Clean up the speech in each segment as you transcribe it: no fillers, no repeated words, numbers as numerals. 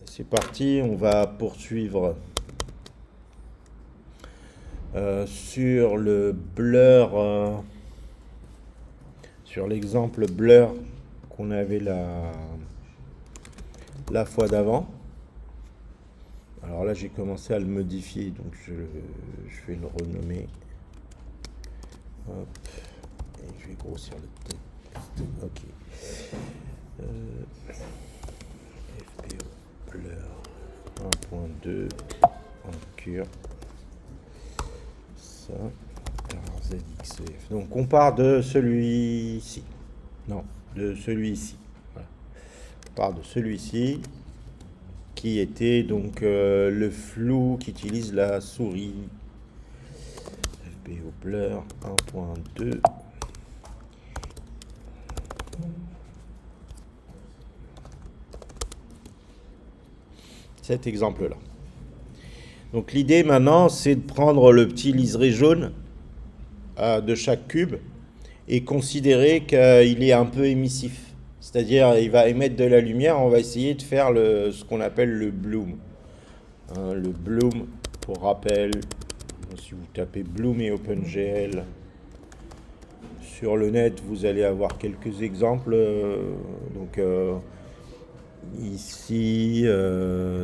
C'est parti, on va poursuivre sur le blur, sur l'exemple blur qu'on avait la fois d'avant. Alors là, j'ai commencé à le modifier, donc je vais le renommer. Hop, et je vais grossir le texte. Ok. FPO blur 1.2 en cure. Ça. Alors ZXEF. Donc on part de celui-ci. Non, de celui-ci. Voilà. On part de celui-ci qui était donc le flou qui utilise la souris. FPO blur 1.2. Cet exemple-là. Donc l'idée maintenant, c'est de prendre le petit liseré jaune de chaque cube et considérer qu'il est un peu émissif. C'est-à-dire, il va émettre de la lumière, on va essayer de faire ce qu'on appelle le bloom. Le bloom, pour rappel, si vous tapez bloom et OpenGL sur le net, vous allez avoir quelques exemples. Ici,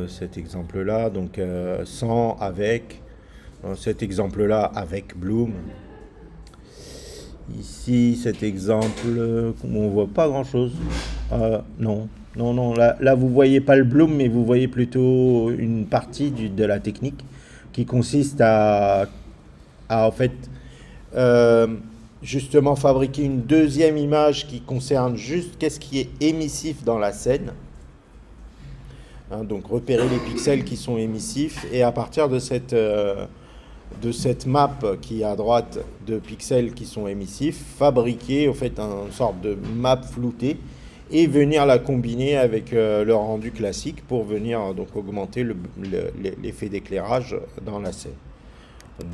cet exemple-là, donc sans, avec, cet exemple-là avec bloom. Ici, cet exemple, on voit pas grand-chose. Non, là vous voyez pas le bloom, mais vous voyez plutôt une partie de la technique qui consiste à en fait, justement fabriquer une deuxième image qui concerne juste qu'est-ce qui est émissif dans la scène. Donc repérer les pixels qui sont émissifs et à partir de cette map qui est à droite de pixels qui sont émissifs, fabriquer en fait une sorte de map floutée et venir la combiner avec le rendu classique pour venir donc augmenter l'effet d'éclairage dans la scène.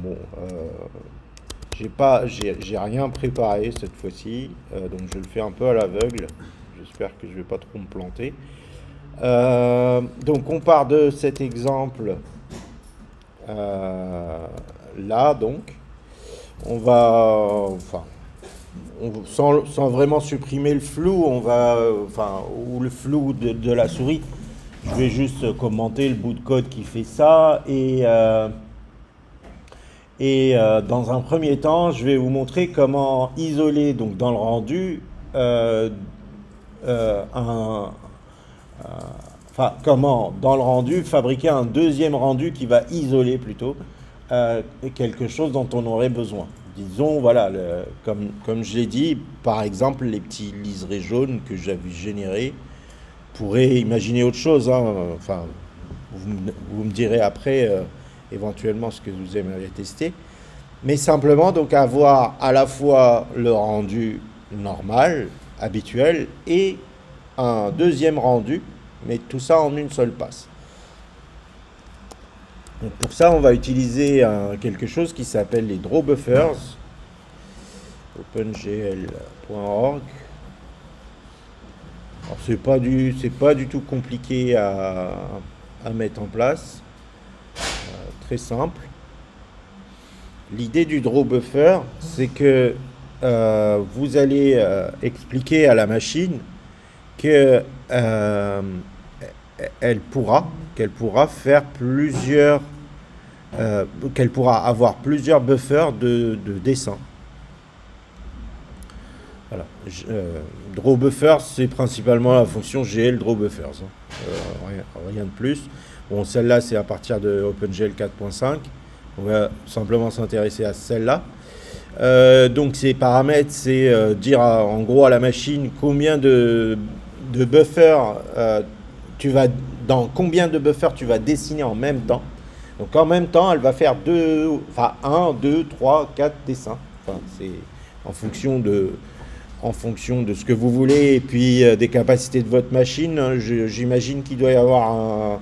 Bon, j'ai rien préparé cette fois-ci, donc je le fais un peu à l'aveugle. J'espère que je vais pas trop me planter. Donc on part de cet exemple là, donc on va, sans vraiment supprimer le flou, ou le flou de la souris. Je vais juste commenter le bout de code qui fait ça et dans un premier temps, je vais vous montrer comment isoler donc dans le rendu comment dans le rendu fabriquer un deuxième rendu qui va isoler plutôt quelque chose dont on aurait besoin. Disons, voilà, comme je l'ai dit, par exemple, les petits liserés jaunes que j'avais générés pourraient imaginer autre chose. Enfin, vous me direz après éventuellement ce que vous aimeriez tester. Mais simplement, donc, avoir à la fois le rendu normal, habituel, et un deuxième rendu, mais tout ça en une seule passe. Donc pour ça, on va utiliser quelque chose qui s'appelle les draw buffers, opengl.org. Alors c'est pas du tout compliqué à mettre en place, très simple. L'idée du draw buffer, c'est que vous allez expliquer à la machine que qu'elle pourra faire plusieurs, qu'elle pourra avoir plusieurs buffers de dessin. Voilà. Draw buffers, c'est principalement la fonction GL draw buffers. Rien de plus. Bon, celle-là, c'est à partir de OpenGL 4.5. On va simplement s'intéresser à celle-là. Donc ces paramètres, c'est dire en gros à la machine combien de buffers dans combien de buffers tu vas dessiner en même temps. Donc en même temps, elle va faire 1, 2, 3, 4 dessins. Enfin, c'est en fonction de ce que vous voulez et puis des capacités de votre machine. J'imagine qu'il doit y avoir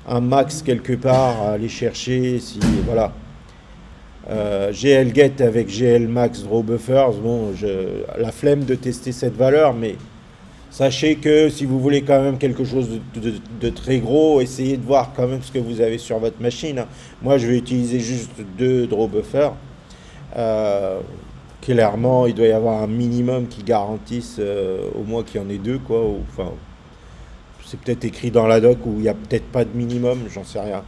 un max quelque part à aller chercher. Si voilà. GLGet avec GLMax Draw Buffers, bon, la flemme de tester cette valeur, mais Sachez que si vous voulez quand même quelque chose de très gros, essayez de voir quand même ce que vous avez sur votre machine, hein. Moi, je vais utiliser juste deux draw buffers. Euh, Clairement, il doit y avoir un minimum qui garantisse au moins qu'il y en ait deux, quoi. Enfin, c'est peut-être écrit dans la doc où il n'y a peut-être pas de minimum, j'en sais rien.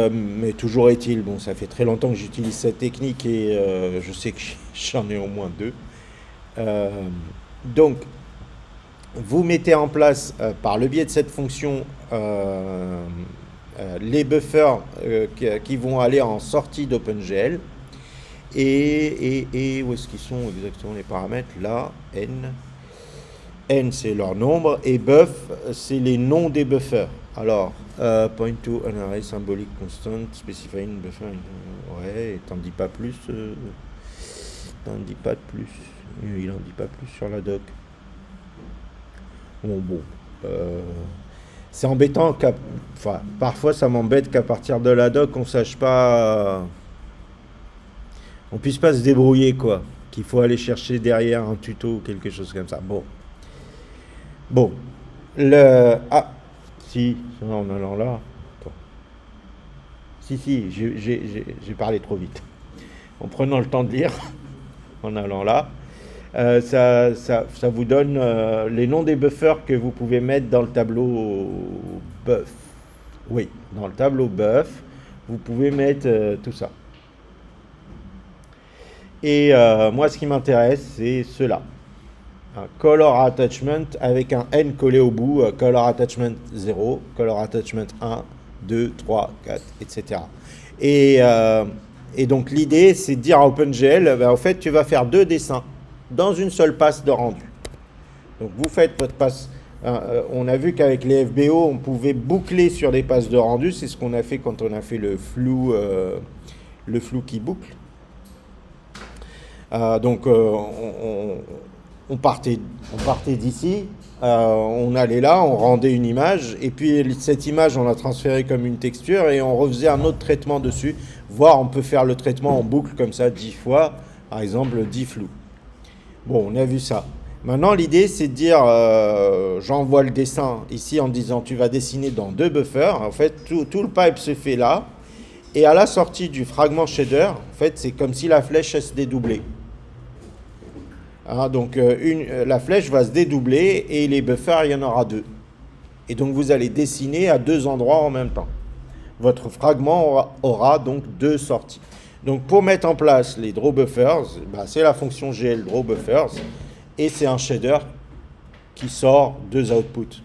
Mais toujours est-il, bon, ça fait très longtemps que j'utilise cette technique et je sais que j'en ai au moins deux. Euh, donc, vous mettez en place par le biais de cette fonction les buffers qui vont aller en sortie d'OpenGL. Et où est-ce qu'ils sont exactement les paramètres? Là, n. N, c'est leur nombre. Et buff, c'est les noms des buffers. Alors, point to an array symbolic constant, specifying buffer. Ouais, t'en dis pas plus. T'en dis pas de plus. Il en dit pas plus sur la doc. Bon. C'est embêtant enfin, parfois ça m'embête qu'à partir de la doc, on sache pas. On puisse pas se débrouiller, quoi. Qu'il faut aller chercher derrière un tuto ou quelque chose comme ça. Bon. Ah, si, en allant là. Attends. Si, j'ai parlé trop vite. En prenant le temps de lire, en allant là, ça vous donne les noms des buffers que vous pouvez mettre dans le tableau buff. Oui, dans le tableau buff, vous pouvez mettre tout ça. Et moi, ce qui m'intéresse, c'est cela. Un color attachment avec un N collé au bout, color attachment 0, color attachment 1, 2, 3, 4, etc. Et donc l'idée, c'est de dire à OpenGL, en fait, tu vas faire deux dessins dans une seule passe de rendu. Donc vous faites votre passe. On a vu qu'avec les FBO, on pouvait boucler sur les passes de rendu. C'est ce qu'on a fait quand on a fait le flou qui boucle. Donc on partait d'ici, on allait là, on rendait une image, et puis cette image on la transférait comme une texture et on refaisait un autre traitement dessus, voire on peut faire le traitement en boucle comme ça 10 fois, par exemple 10 flous. Bon, on a vu ça. Maintenant l'idée c'est de dire, j'envoie le dessin ici en disant tu vas dessiner dans deux buffers, en fait tout le pipe se fait là, et à la sortie du fragment shader, en fait c'est comme si la flèche se dédoublait. Donc la flèche va se dédoubler et les buffers, il y en aura deux. Et donc vous allez dessiner à deux endroits en même temps. Votre fragment aura donc deux sorties. Donc pour mettre en place les draw buffers, c'est la fonction GL draw buffers et c'est un shader qui sort deux outputs.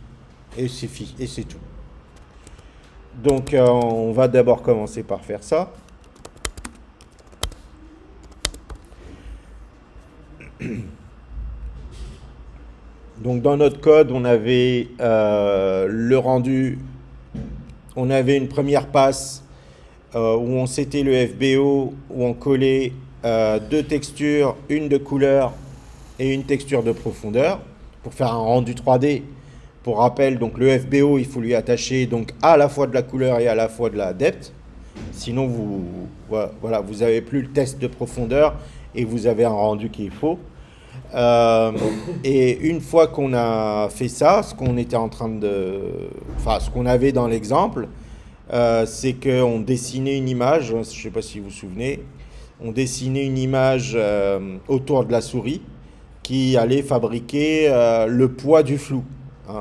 Et c'est tout. Donc on va d'abord commencer par faire ça. Donc dans notre code, on avait le rendu, on avait une première passe où on c'était le FBO, où on collait deux textures, une de couleur et une texture de profondeur pour faire un rendu 3D. Pour rappel, donc le FBO, il faut lui attacher donc à la fois de la couleur et à la fois de la depth. Sinon, vous n'avez plus le test de profondeur et vous avez un rendu qui est faux. Et une fois qu'on a fait ça, ce qu'on avait dans l'exemple, c'est qu'on dessinait une image, je ne sais pas si vous vous souvenez, on dessinait une image autour de la souris qui allait fabriquer le poids du flou.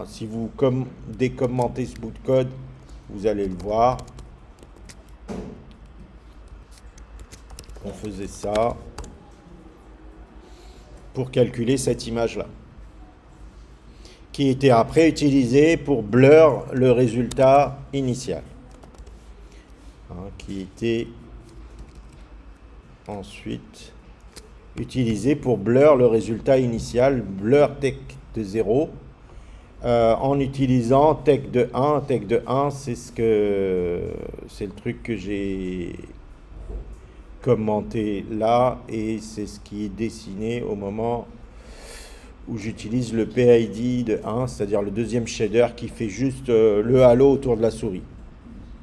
Si vous décommentez ce bout de code, vous allez le voir. On faisait ça pour calculer cette image-là, qui était après utilisée pour blur le résultat initial, qui était ensuite utilisé pour blur le résultat initial, blur tech de 0, en utilisant tech de 1. Tech de 1, c'est le truc que j'ai commenté là, et c'est ce qui est dessiné au moment où j'utilise le PID de 1, c'est-à-dire le deuxième shader qui fait juste le halo autour de la souris.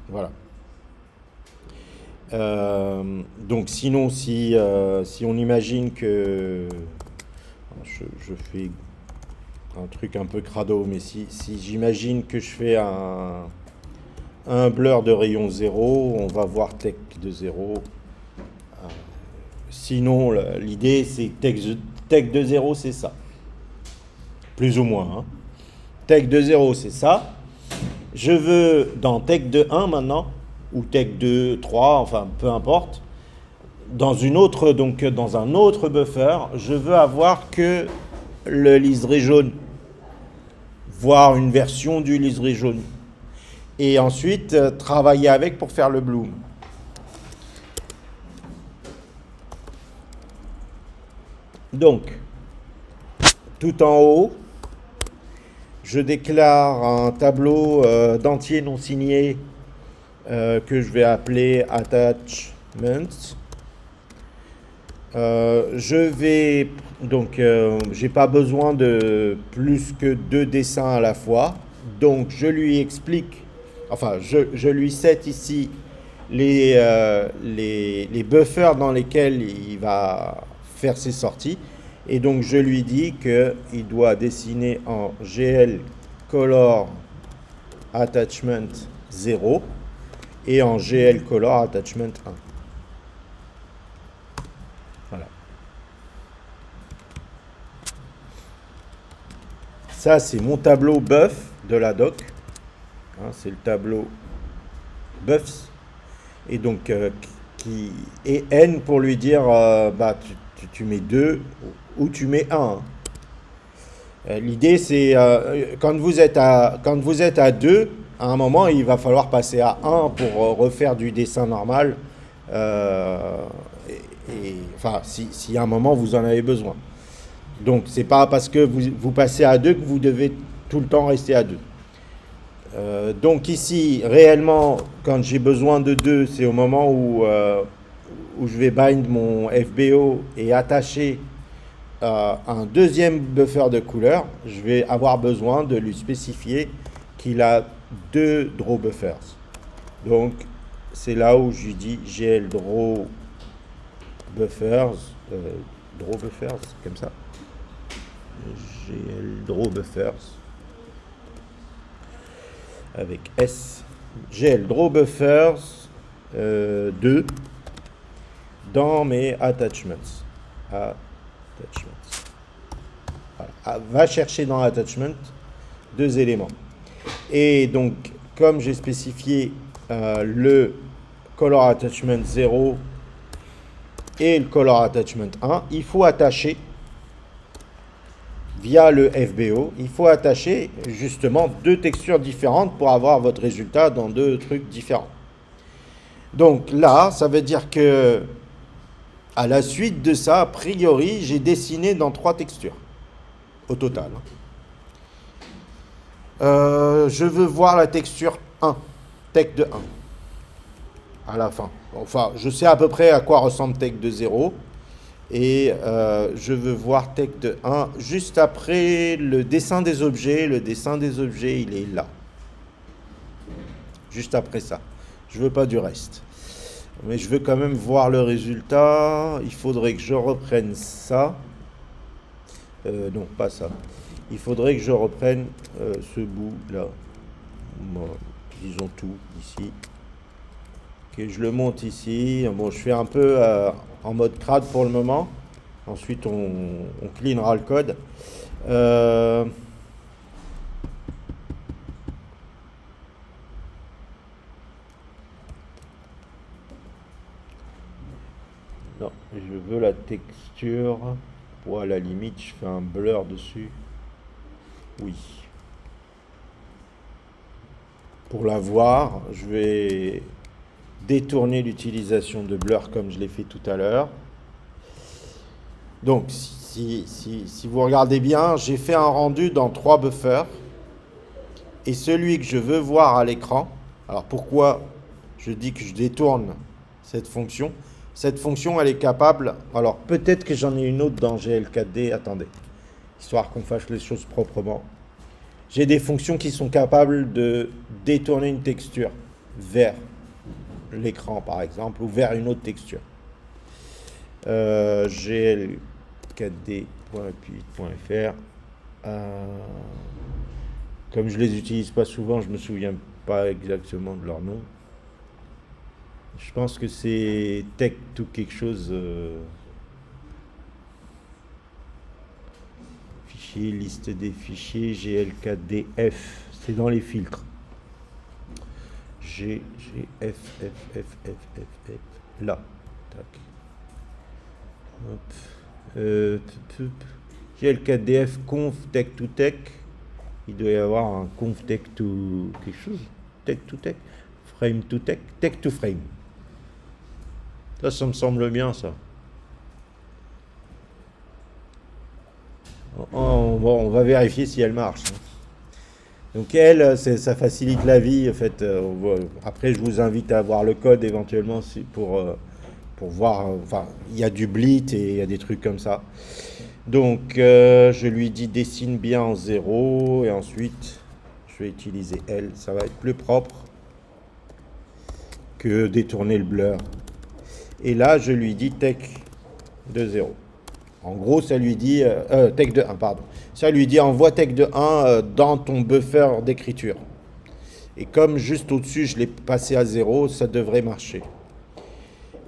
Voilà. Donc sinon, si on imagine que je fais un truc un peu crado, mais si j'imagine que je fais un blur de rayon 0, on va voir tech de 0. Sinon, l'idée, c'est tech de 0, c'est ça. Plus ou moins. Hein. Tech de 0, c'est ça. Je veux, dans tech de 1 maintenant, ou tech de 3, enfin, peu importe, dans un autre buffer, je veux avoir que le liseré jaune, voire une version du liseré jaune. Et ensuite, travailler avec pour faire le bloom. Donc, tout en haut, je déclare un tableau d'entiers non signés que je vais appeler attachment. J'ai pas besoin de plus que 2 dessins à la fois. Donc, je lui explique, je lui set ici les buffers dans lesquels il va faire ses sorties. Et donc, je lui dis qu'il doit dessiner en GL Color Attachment 0 et en GL Color Attachment 1. Voilà. Ça, c'est mon tableau buff de la doc. Hein, c'est le tableau buffs. Et donc, qui est N pour lui dire, tu mets 2 ou tu mets 1. L'idée, c'est quand vous êtes à 2, à un moment, il va falloir passer à 1 pour refaire du dessin normal. Si à un moment, vous en avez besoin. Donc, c'est pas parce que vous passez à 2 que vous devez tout le temps rester à 2. Donc ici, réellement, quand j'ai besoin de 2, c'est au moment où je vais bind mon FBO et attacher un deuxième buffer de couleur. Je vais avoir besoin de lui spécifier qu'il a 2 draw buffers. Donc, c'est là où je lui dis GL draw buffers, comme ça. GL draw buffers. Avec S, GL draw buffers 2 dans mes attachments. Voilà. Va chercher dans attachment 2 éléments. Et donc, comme j'ai spécifié le color attachment 0 et le color attachment 1, il faut attacher via le FBO, il faut attacher justement 2 textures différentes pour avoir votre résultat dans 2 trucs différents. Donc là, ça veut dire que à la suite de ça, a priori, j'ai dessiné dans 3 textures au total. Je veux voir la texture 1, tech de 1 à la fin. Enfin, je sais à peu près à quoi ressemble tech de 0. Et je veux voir tech de 1 juste après le dessin des objets. Le dessin des objets, il est là. Juste après ça. Je veux pas du reste. Mais je veux quand même voir le résultat. Il faudrait que je reprenne ça. Non, pas ça. Il faudrait que je reprenne ce bout-là. Bon, disons tout ici. Que je le monte ici. Bon, je fais un peu en mode crade pour le moment. Ensuite, on cleanera le code. Non, je veux la texture. Pour à la limite, je fais un blur dessus. Oui. Pour la voir, je vais détourner l'utilisation de blur comme je l'ai fait tout à l'heure. Donc, si vous regardez bien, j'ai fait un rendu dans 3 buffers. Et celui que je veux voir à l'écran, alors pourquoi je dis que je détourne cette fonction? Cette fonction, elle est capable, alors peut-être que j'en ai une autre dans GL4D, attendez, histoire qu'on fasse les choses proprement. J'ai des fonctions qui sont capables de détourner une texture vers l'écran, par exemple, ou vers une autre texture. GL4D.8.fr. Euh, Comme je les utilise pas souvent, je me souviens pas exactement de leur nom. Je pense que c'est tech tout quelque chose. Fichier, liste des fichiers, GLKDF. C'est dans les filtres. G, G, F, F, F, F, F, F. Là. Tac. Hop. GLKDF conf tech to tech. Il doit y avoir un conf tech to quelque chose. Tech to tech. Frame to tech. Tech to frame. Ça me semble bien, ça. Bon, on va vérifier si elle marche. Donc elle, ça facilite la vie. En fait, après, je vous invite à voir le code éventuellement pour voir. Enfin, il y a du blit et il y a des trucs comme ça. Donc, je lui dis dessine bien en 0 et ensuite, je vais utiliser elle. Ça va être plus propre que détourner le blur. Et là, je lui dis tech de 0. En gros, ça lui dit tech de 1, pardon. Ça lui dit envoie tech de 1 dans ton buffer d'écriture. Et comme juste au-dessus, je l'ai passé à 0, ça devrait marcher.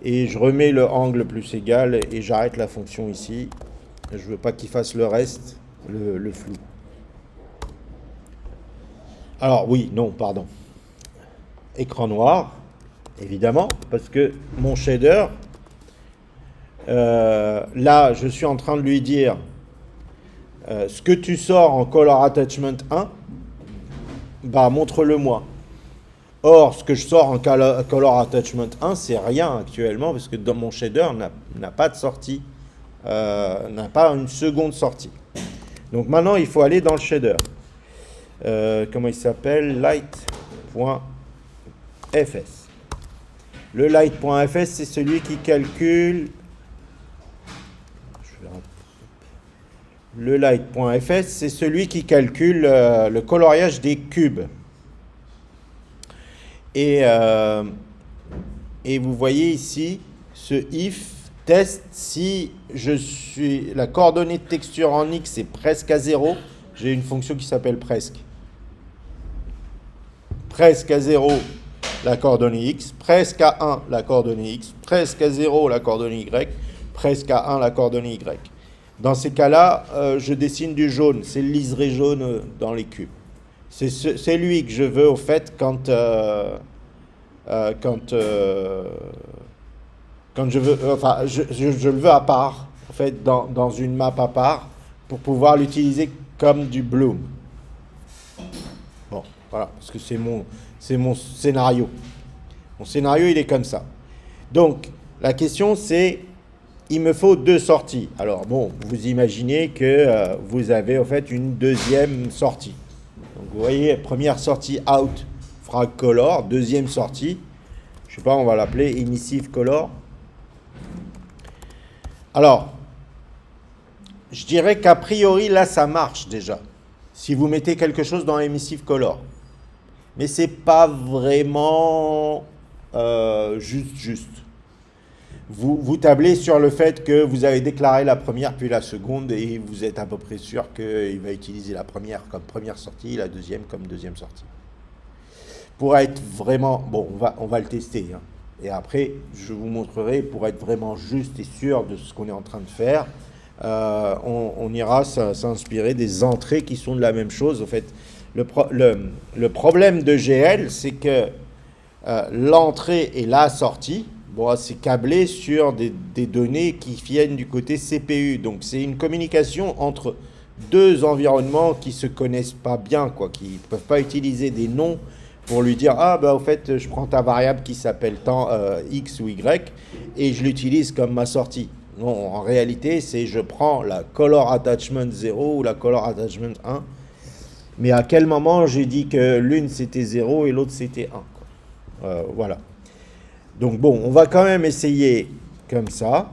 Et je remets le angle plus égal et j'arrête la fonction ici. Je veux pas qu'il fasse le reste, le flou. Alors oui, non, pardon. Écran noir, évidemment, parce que mon shader, là, je suis en train de lui dire ce que tu sors en color attachment 1, bah montre-le moi. Or, ce que je sors en color attachment 1, c'est rien actuellement, parce que dans mon shader n'a pas de sortie, n'a pas une seconde sortie. Donc maintenant, il faut aller dans le shader. Comment il s'appelle? Light.fs. Le light.fs, c'est celui qui calcule. Le light.fs, c'est celui qui calcule le coloriage des cubes. Et vous voyez ici ce if teste si la coordonnée de texture en X est presque à 0. J'ai une fonction qui s'appelle presque. Presque à 0, la coordonnée X. Presque à 1, la coordonnée X. Presque à 0, la coordonnée Y. Presque à 1, la coordonnée Y. Dans ces cas-là, je dessine du jaune. C'est le liseré jaune dans les cubes. C'est lui que je veux, au fait, quand je veux, enfin, je le veux à part, en fait, dans une map à part, pour pouvoir l'utiliser comme du bloom. Bon, voilà, parce que c'est mon scénario. Mon scénario, il est comme ça. Donc, la question, c'est, il me faut 2 sorties. Alors, bon, vous imaginez que vous avez, en fait, une deuxième sortie. Donc, vous voyez, première sortie out, frag color, deuxième sortie, je sais pas, on va l'appeler emissive color. Alors, je dirais qu'a priori, là, ça marche déjà. Si vous mettez quelque chose dans emissive color. Mais c'est pas vraiment juste. Vous tablez sur le fait que vous avez déclaré la première puis la seconde et vous êtes à peu près sûr qu'il va utiliser la première comme première sortie, la deuxième comme deuxième sortie. Pour être vraiment... Bon, on va le tester. Hein. Et après, je vous montrerai, pour être vraiment juste et sûr de ce qu'on est en train de faire, on ira s'inspirer des entrées qui sont de la même chose. En fait, le problème de GL, c'est que l'entrée et la sortie, bon, c'est câblé sur des données qui viennent du côté CPU. Donc, c'est une communication entre deux environnements qui ne se connaissent pas bien, quoi, qui ne peuvent pas utiliser des noms pour lui dire « Ah, bah, au fait, je prends ta variable qui s'appelle tant X ou Y et je l'utilise comme ma sortie. » Non, en réalité, c'est je prends la color attachment 0 ou la color attachment 1. Mais à quel moment j'ai dit que l'une c'était 0 et l'autre c'était 1 voilà. Donc bon, on va quand même essayer comme ça,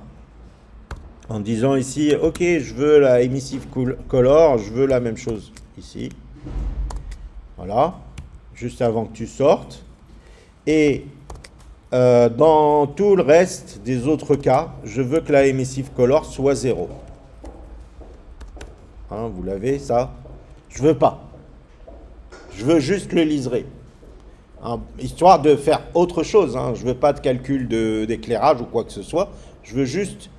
en disant ici, ok, je veux la emissive color, je veux la même chose ici. Voilà, juste avant que tu sortes. Et dans tout le reste des autres cas, je veux que la emissive color soit 0. Hein, vous l'avez, ça. Je veux pas. Je veux juste le liseré. Hein, histoire de faire autre chose. Hein. Je veux pas de calcul d'éclairage ou quoi que ce soit. Je veux juste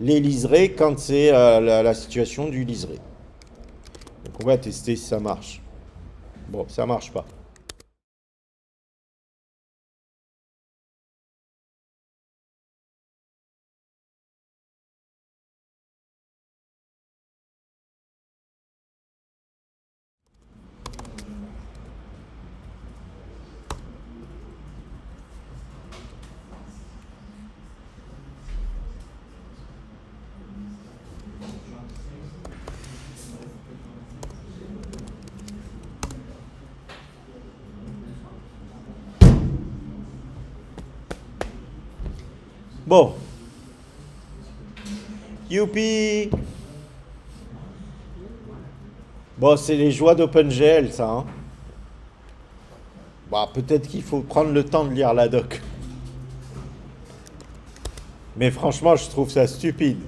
les liserés quand c'est la situation du liseré. Donc on va tester si ça marche. Bon, ça marche pas. Bon. Youpi! Bon, c'est les joies d'OpenGL, ça. Hein. Bah, peut-être qu'il faut prendre le temps de lire la doc. Mais franchement, je trouve ça stupide.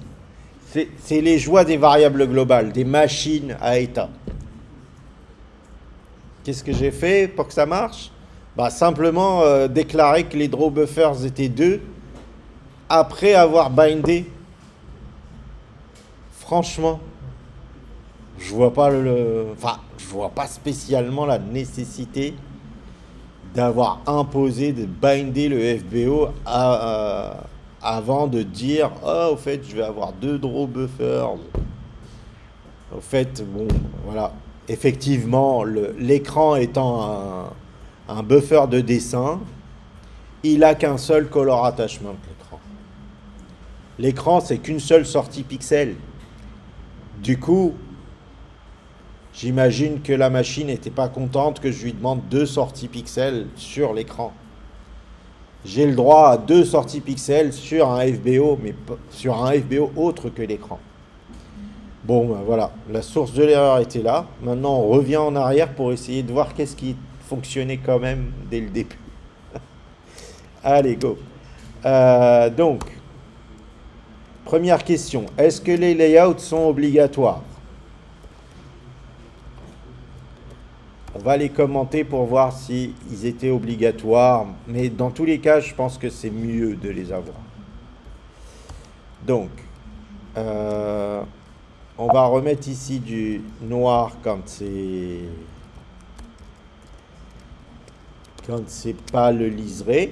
C'est les joies des variables globales, des machines à état. Qu'est-ce que j'ai fait pour que ça marche? Bah, simplement déclarer que les draw buffers étaient 2 après avoir bindé. Franchement, je vois pas enfin, je vois pas spécialement la nécessité d'avoir imposé de binder le FBO avant de dire oh, au fait, je vais avoir 2 draw buffers. Au fait, bon, voilà. Effectivement, l'écran étant un buffer de dessin, il a qu'un seul color attachment, l'écran. L'écran, c'est qu'une seule sortie pixel. Du coup, j'imagine que la machine n'était pas contente que je lui demande 2 sorties pixels sur l'écran. J'ai le droit à 2 sorties pixels sur un FBO, mais sur un FBO autre que l'écran. Bon, ben voilà, la source de l'erreur était là. Maintenant, on revient en arrière pour essayer de voir qu'est-ce qui fonctionnait quand même dès le début. Allez, go. Donc, première question. Est-ce que les layouts sont obligatoires? On va les commenter pour voir s'ils étaient obligatoires. Mais dans tous les cas, je pense que c'est mieux de les avoir. Donc, on va remettre ici du noir quand c'est pas le liseré.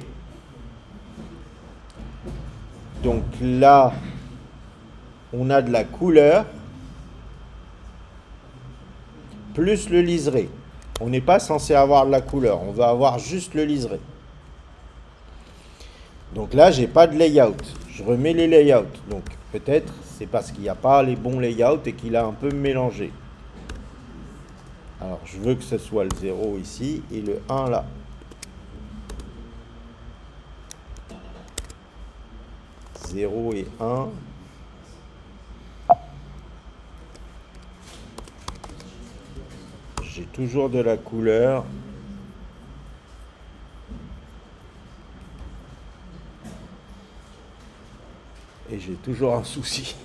Donc là, on a de la couleur plus le liseré. On n'est pas censé avoir de la couleur, on va avoir juste le liseré. Donc là, j'ai pas de layout. Je remets les layouts. Donc peut-être c'est parce qu'il n'y a pas les bons layouts et qu'il a un peu mélangé. Alors je veux que ce soit le 0 ici et le 1 là. Zéro et 1. J'ai toujours de la couleur. Et j'ai toujours un souci.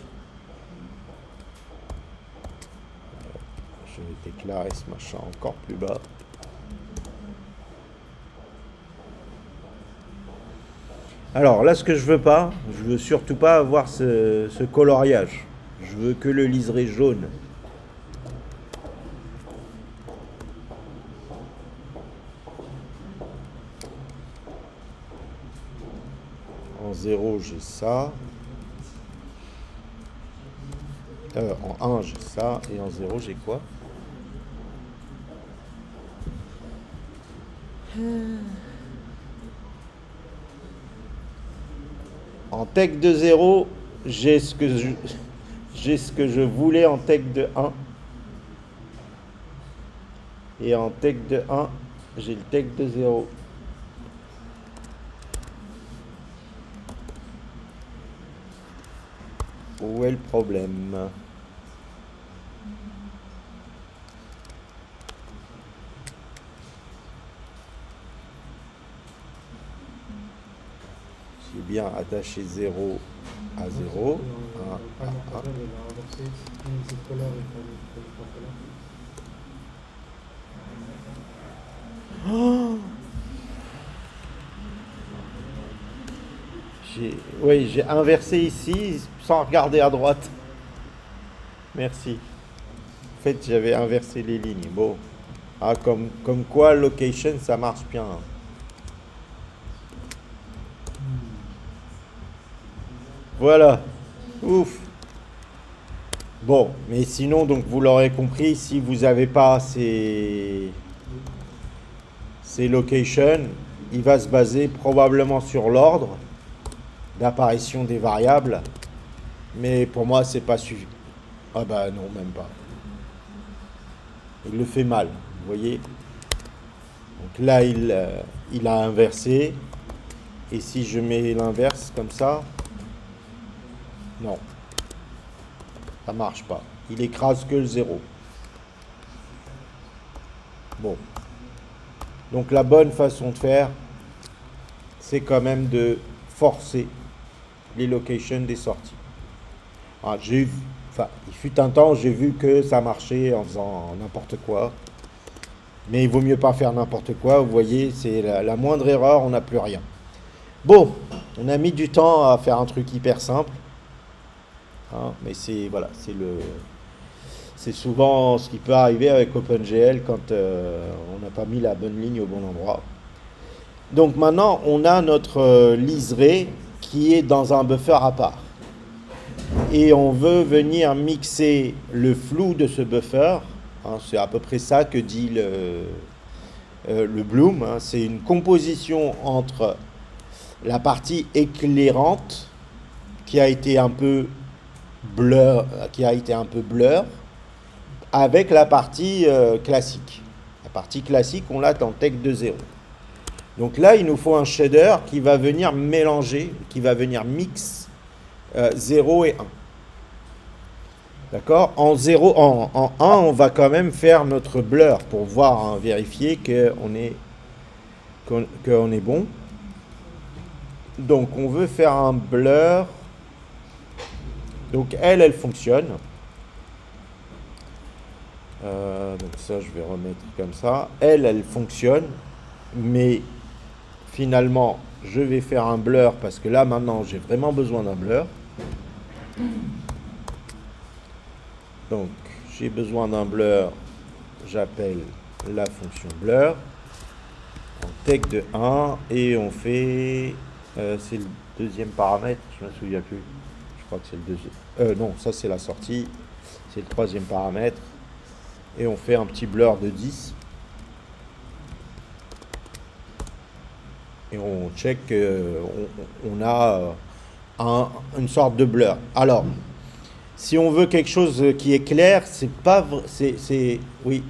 Je vais déclarer ce machin encore plus bas. Alors là, ce que je veux pas, je veux surtout pas avoir ce coloriage. Je veux que le liseré jaune. En 0, j'ai ça. En 1, j'ai ça. Et en 0, j'ai quoi? En tech de 0, j'ai ce que je voulais en tech de 1. Et en tech de 1, j'ai le tech de 0. Où est le problème? J'ai bien attaché 0 à 0. 1 à 1. Oui, j'ai inversé ici sans regarder à droite. Merci. En fait, j'avais inversé les lignes. Bon. Ah, comme quoi, location, ça marche bien, hein. Voilà. Ouf. Bon, mais sinon, donc vous l'aurez compris, si vous n'avez pas ces locations, il va se baser probablement sur l'ordre d'apparition des variables. Mais pour moi, c'est pas suffisant. Ah bah non, même pas. Il le fait mal, vous voyez. Donc là, il a inversé. Et si je mets l'inverse comme ça, non, ça marche pas. Il écrase que le 0. Bon. Donc la bonne façon de faire, c'est quand même de forcer les locations des sorties. Ah, il fut un temps, j'ai vu que ça marchait en faisant n'importe quoi. Mais il vaut mieux pas faire n'importe quoi. Vous voyez, c'est la moindre erreur, on n'a plus rien. Bon, on a mis du temps à faire un truc hyper simple. Hein, mais c'est souvent ce qui peut arriver avec OpenGL quand on n'a pas mis la bonne ligne au bon endroit. Donc maintenant, on a notre liseré qui est dans un buffer à part. Et on veut venir mixer le flou de ce buffer. Hein, c'est à peu près ça que dit le Bloom. Hein, c'est une composition entre la partie éclairante qui a été un peu blur, avec la partie classique. La partie classique, on l'a en Tech 2.0. Donc là, il nous faut un shader qui va venir mélanger, qui va venir mix 0 et 1. D'accord ? En 1, on va quand même faire notre blur pour voir, hein, vérifier qu'on est bon. Donc, on veut faire un blur. Donc, elle fonctionne. Donc, ça, je vais remettre comme ça. Elle fonctionne. Mais, finalement, je vais faire un blur parce que là, maintenant, j'ai vraiment besoin d'un blur. Donc, j'ai besoin d'un blur. J'appelle la fonction blur. En tech de 1. Et on fait... c'est le deuxième paramètre, je ne me souviens plus. Je crois que c'est le deuxième. Non, ça c'est la sortie. C'est le troisième paramètre. Et on fait un petit blur de 10. Et on check qu'on a une sorte de blur. Alors, si on veut quelque chose qui est clair, c'est pas... Oui.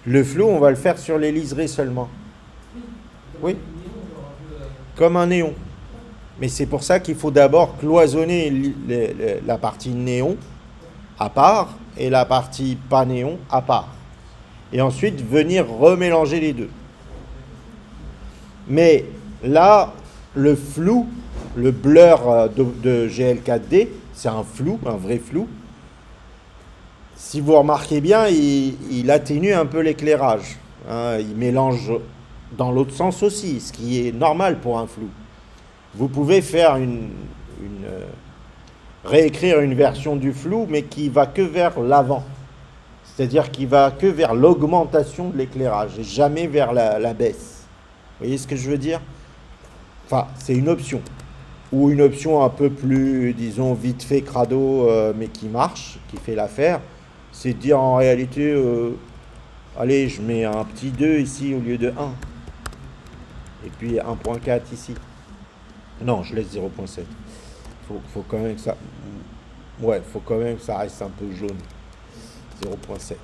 Le flou, on va le faire sur les liserés seulement. Oui. Comme un néon. Mais c'est pour ça qu'il faut d'abord cloisonner la partie néon à part et la partie pas néon à part. Et ensuite venir remélanger les deux. Mais là, le flou, le blur de GL4D, c'est un flou, un vrai flou. Si vous remarquez bien, il atténue un peu l'éclairage. Hein, il mélange dans l'autre sens aussi, ce qui est normal pour un flou. Vous pouvez faire réécrire une version du flou, mais qui va que vers l'avant. C'est-à-dire qui va que vers l'augmentation de l'éclairage, et jamais vers la baisse. Vous voyez ce que je veux dire ? Enfin, c'est une option. Ou une option un peu plus, disons, vite fait crado, mais qui marche, qui fait l'affaire. C'est de dire en réalité, allez, je mets un petit 2 ici au lieu de 1. Et puis 1.4 ici. Non, je laisse 0.7. Faut quand même que ça... Ouais, faut quand même que ça reste un peu jaune. 0.7.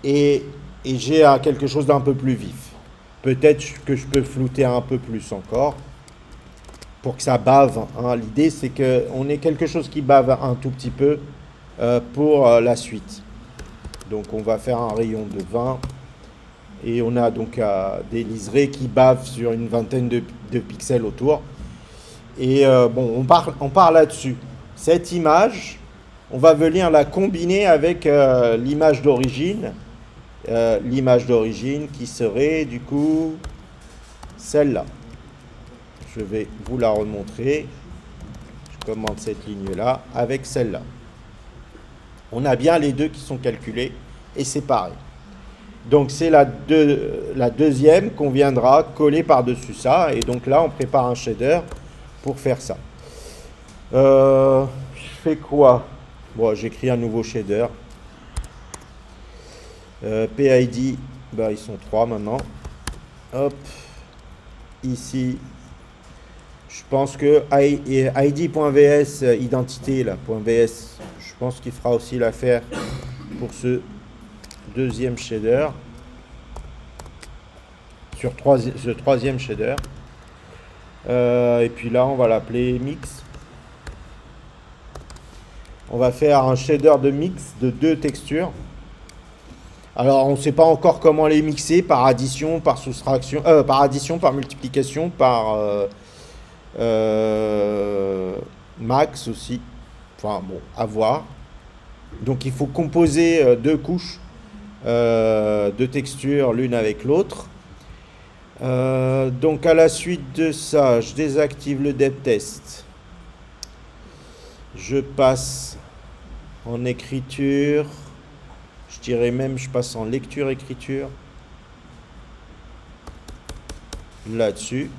Et j'ai quelque chose d'un peu plus vif. Peut-être que je peux flouter un peu plus encore pour que ça bave. Hein. L'idée, c'est qu'on ait quelque chose qui bave un tout petit peu pour la suite. Donc, on va faire un rayon de 20 Et on a donc des liserés qui bavent sur une vingtaine de pixels autour. Et bon, on part là-dessus. Cette image, on va venir la combiner avec l'image d'origine. L'image d'origine qui serait du coup celle-là. Je vais vous la remontrer. Je commande cette ligne-là avec celle-là. On a bien les deux qui sont calculés et séparés. Donc c'est la deuxième qu'on viendra coller par-dessus ça. Et donc là, on prépare un shader pour faire ça. Je fais quoi? Bon, j'écris un nouveau shader. PID, bah, ils sont 3 maintenant. Hop. Ici, je pense que id.vs, identité, là, .vs, je pense qu'il fera aussi l'affaire pour ce deuxième shader. Sur ce troisième shader. Et puis là, on va l'appeler mix. On va faire un shader de mix de 2 textures. Alors, on ne sait pas encore comment les mixer, par addition, par soustraction, par addition, par multiplication, par max aussi. Enfin, bon, à voir. Donc, il faut composer 2 couches de textures l'une avec l'autre. Donc, à la suite de ça, je désactive le depth test. Je passe en écriture. Je dirais même, je passe en lecture-écriture. Là-dessus.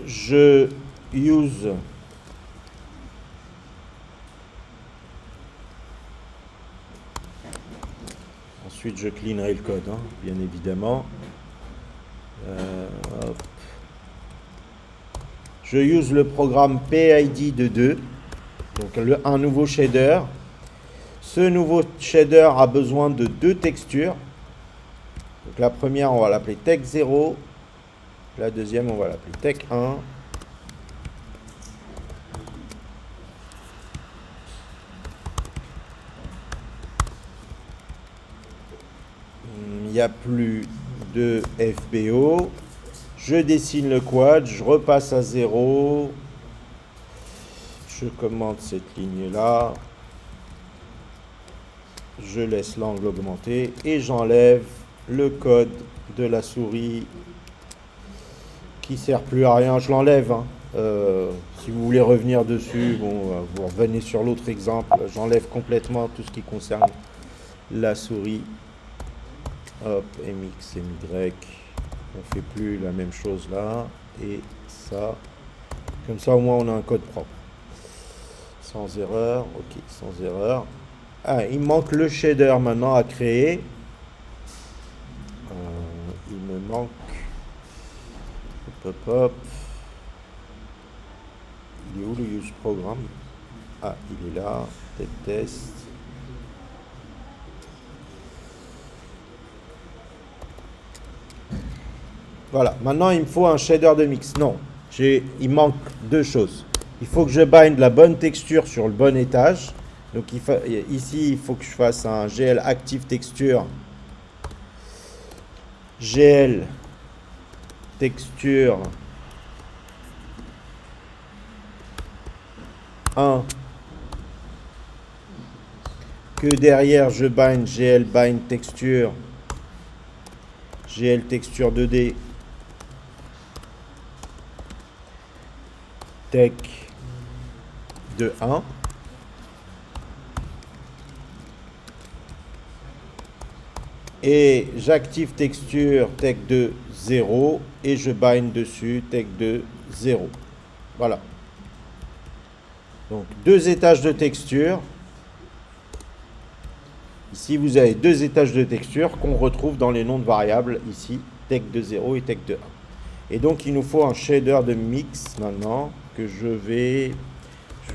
Je use ensuite je cleanerai le code, hein, bien évidemment. Je use le programme PID de 2, donc un nouveau shader. Ce nouveau shader a besoin de 2 textures. Donc la première, on va l'appeler Tech 0. La deuxième, on va l'appeler Tech 1. Il n'y a plus de FBO. Je dessine le quad, je repasse à 0. Je commande cette ligne-là. Je laisse l'angle augmenter et j'enlève le code de la souris qui sert plus à rien. Je l'enlève. Hein. Si vous voulez revenir dessus, bon, vous revenez sur l'autre exemple. J'enlève complètement tout ce qui concerne la souris. Hop, MX, MY. On fait plus la même chose là. Et ça. Comme ça, au moins, on a un code propre. Sans erreur. Ok, sans erreur. Ah, il manque le shader maintenant à créer. Il me manque. Hop, hop. Il est où le use program? Ah, il est là. Test. Voilà. Maintenant, il me faut un shader de mix. Non. Il manque 2 choses. Il faut que je bind la bonne texture sur le bon étage. Donc ici, il faut que je fasse un GL Active Texture. GL Texture 1. Que derrière, je bind GL Bind Texture. GL Texture 2D. Tech de 1. Et j'active texture tech de 0 et je bind dessus tech de 0. Voilà. Donc 2 étages de texture. Ici, vous avez 2 étages de texture qu'on retrouve dans les noms de variables ici, tech de 0 et tech de 1. Et donc, il nous faut un shader de mix maintenant que je vais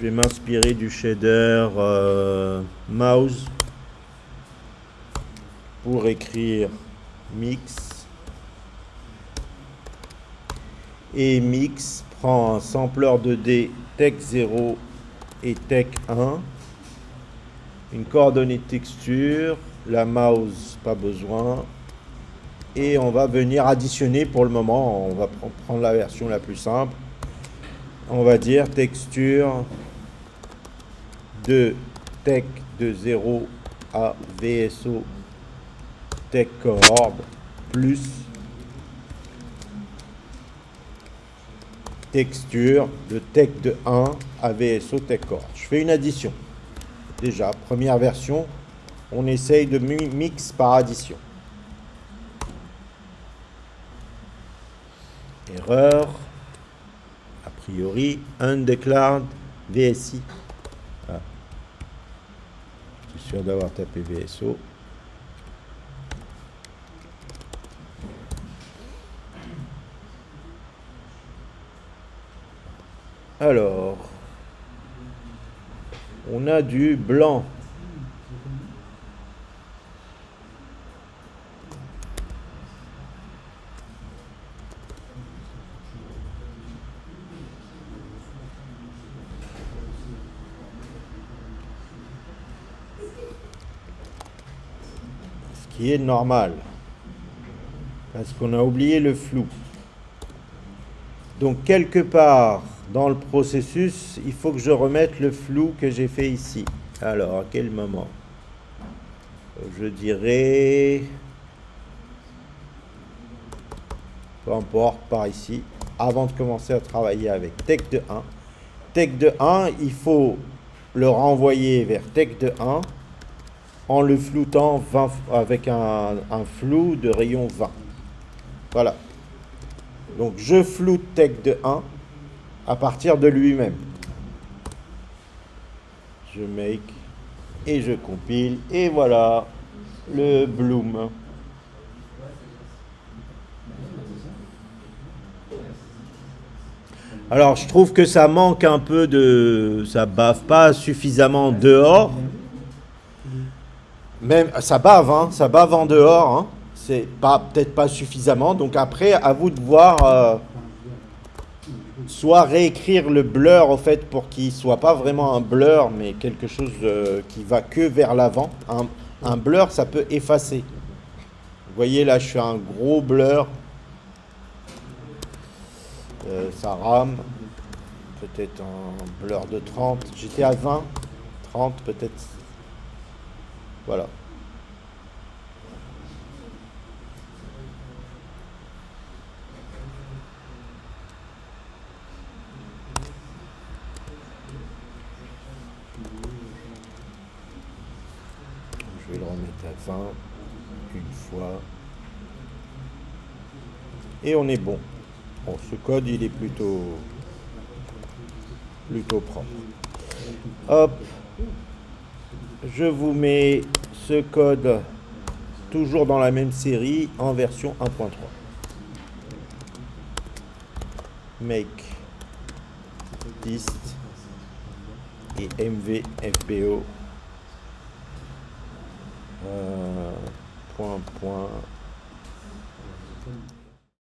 m'inspirer du shader mouse pour écrire mix. Et mix prend un sampler 2D tech 0 et tech 1. Une coordonnée de texture La mouse, pas besoin. Et on va venir additionner pour le moment. On va prendre la version la plus simple. On va dire texture de tech de 0 à VSO tech coord plus texture de tech de 1 à VSO tech coord. Je fais une addition. Déjà, première version, on essaye de mix par addition. Erreur. A priori, undeclared VSI. Ah. Je suis sûr d'avoir tapé VSO. Alors, on a du blanc. Ce qui est normal. Parce qu'on a oublié le flou. Donc, quelque part dans le processus, il faut que je remette le flou que j'ai fait ici. Alors, à quel moment? Je dirais... peu importe, par ici, avant de commencer à travailler avec tech de 1. Tech de 1, il faut le renvoyer vers tech de 1 en le floutant avec un flou de rayon 20. Voilà. Donc je floute tech de 1 à partir de lui-même. Je make et je compile et voilà le bloom. Alors je trouve que ça manque un peu de... ça bave pas suffisamment dehors. Même ça bave, hein, ça bave en dehors. Hein. C'est pas peut-être pas suffisamment. Donc après, à vous de voir... soit réécrire le blur au fait pour qu'il soit pas vraiment un blur mais quelque chose qui va que vers l'avant. Un blur ça peut effacer. Vous voyez là je fais un gros blur. Ça rame. Peut-être un blur de 30. J'étais à 20. 30 peut-être. Voilà. Je vais le remettre à 20 une fois. Et on est bon. Bon, ce code, il est plutôt propre. Hop. Je vous mets ce code toujours dans la même série en version 1.3. Make dist et mvfbo point